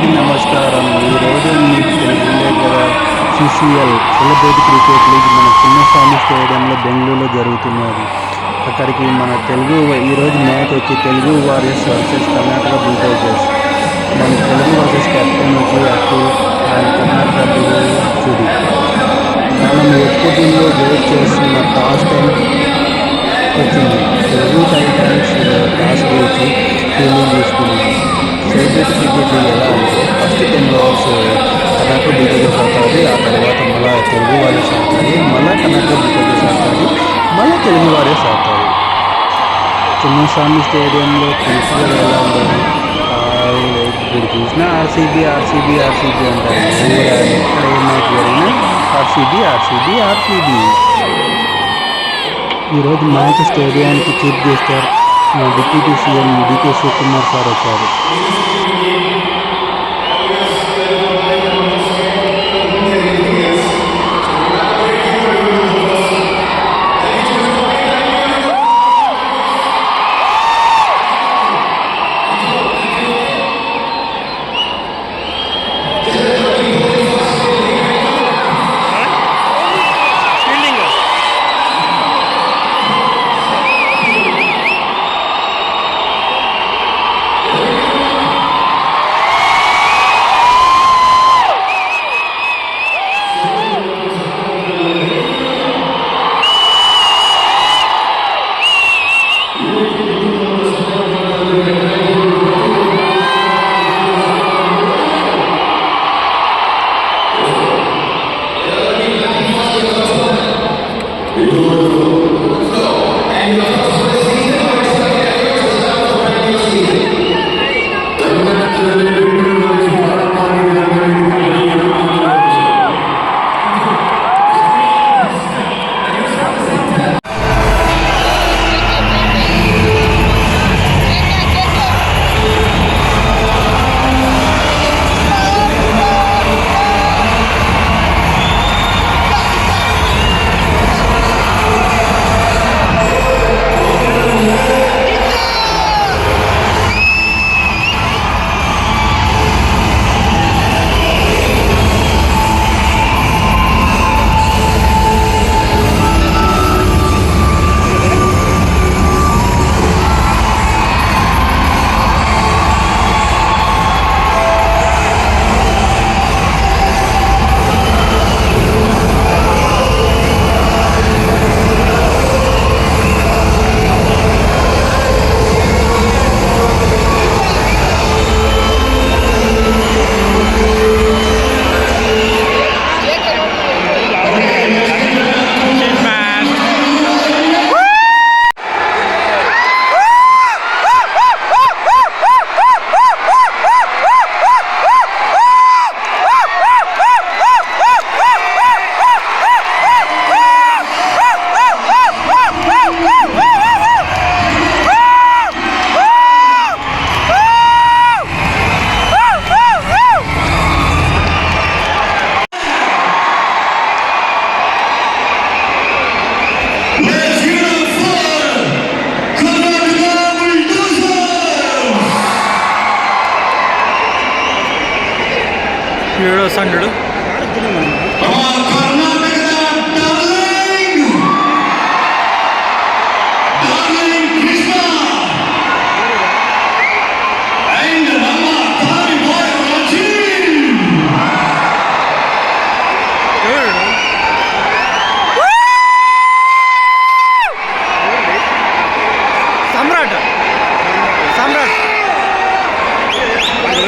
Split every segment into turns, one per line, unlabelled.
అందరికీ నమస్కారం. ఈరోజు మీకు తెలిసిందే కదా, సిసిఎల్ సెలబ్రిటీ క్రికెట్ లీగ్ మన చిన్నస్వామి స్టేడియంలో బెంగళూరులో జరుగుతున్నది. అక్కడికి మన ఈరోజు మ్యాచ్ వచ్చి Telugu warriors versus Karnataka bulldozers. మన తెలుగు వర్సెస్ కెప్టెన్ వచ్చి అఖిల్ అండ్ కర్ణాటక సుదీప్. మనం ఎప్పుడూ వెయిట్ చేస్తున్న టాస్ టైం వచ్చింది. తెలుగు టైటాన్స్ టాస్ గెలిచి ఫీల్డింగ్ తీసుకున్నాం. సెలబ్రిటీ క్రికెట్ లీగ్ ఎలా అంటే ఫస్ట్ 10 ఓవర్స్ కర్ణాటక బుల్డోజర్స్ ఆడుతుంది, ఆ తర్వాత మళ్ళీ తెలుగు వారియర్స్ ఆడుతుంది, మళ్ళీ కర్ణాటక బుల్డోజర్స్ ఆడుతుంది, మళ్ళీ తెలుగు వారియర్స్ ఆడుతుంది. చిన్నస్వామి స్టేడియంలో తెలుసుగా ఎలా ఉండదు, ఇప్పుడు చూసినా ఆర్సీబీ ఆర్సీబీ ఆర్సీబీ అంటారు. ఎక్కడ ఏ మ్యాచ్ జరిగినా ఆర్సీబీ ఆర్సీబీ ఆర్సీబీ. ఈరోజు మ్యాచ్ స్టేడియానికి చీఫ్ గెస్టర్ deputy CM DK Shivakumar sir వచ్చారు.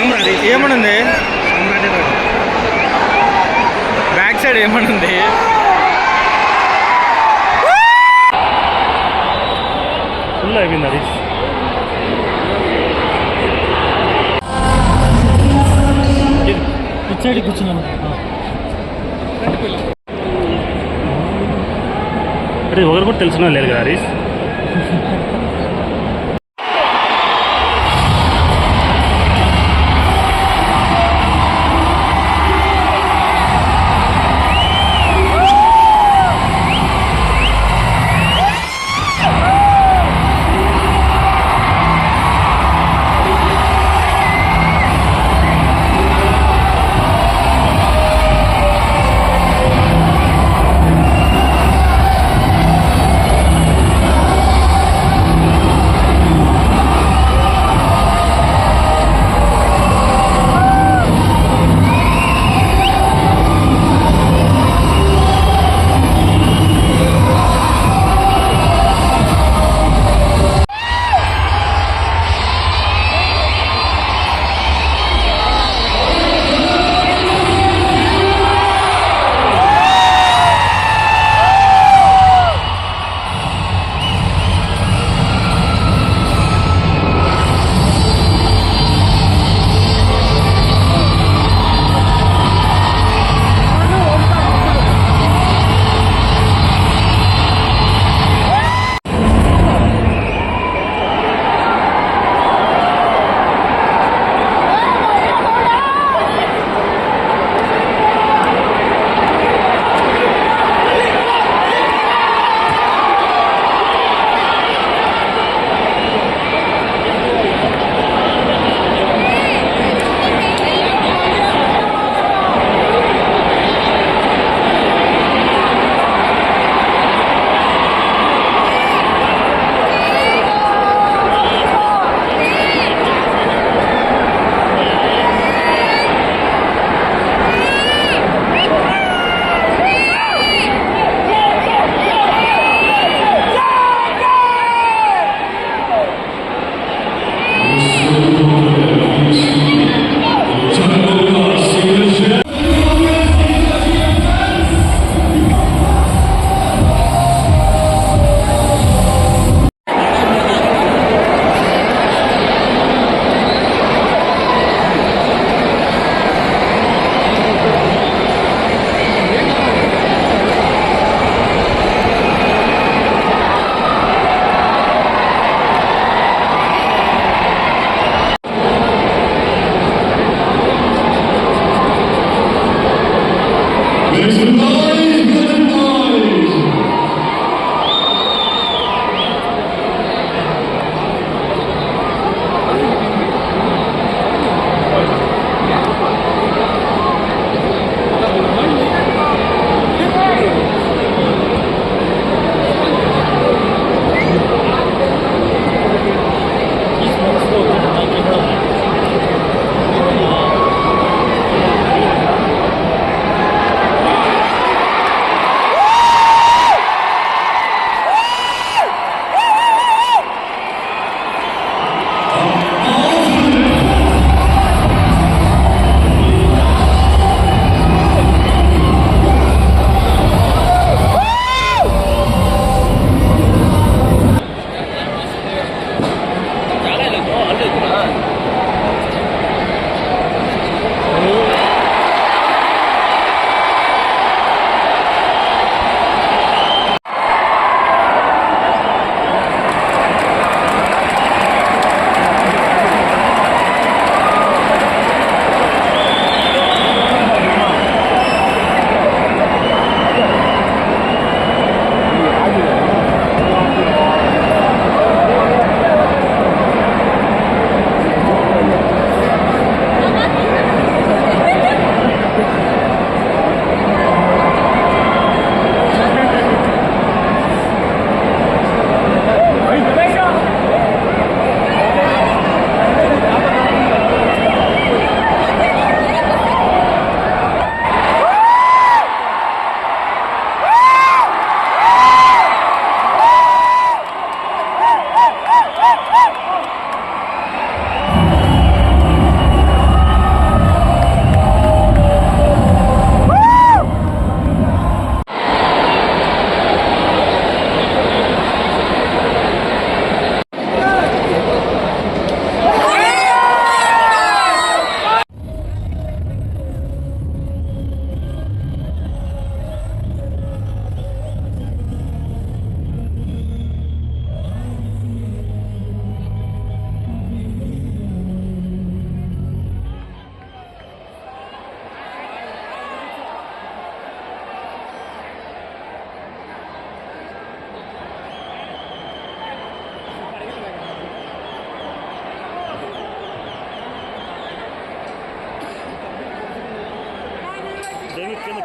వస్తాడు ఏమనుంది బ్యాక్ సైడ్ ఏమనుంది ఫుల్ అయిపోయింది హరీష్. ఇటు సైడ్ కూర్చున్నాను. అరే ఒకరు కూడా తెలిసిన లేదు కదా హరీష్.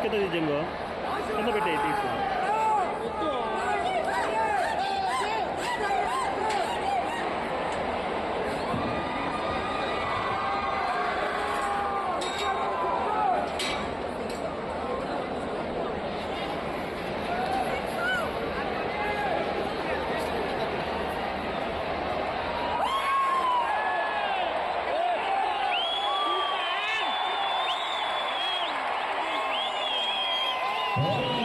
కింద జంగో కింద పెట్టే తీసుకో
Oh!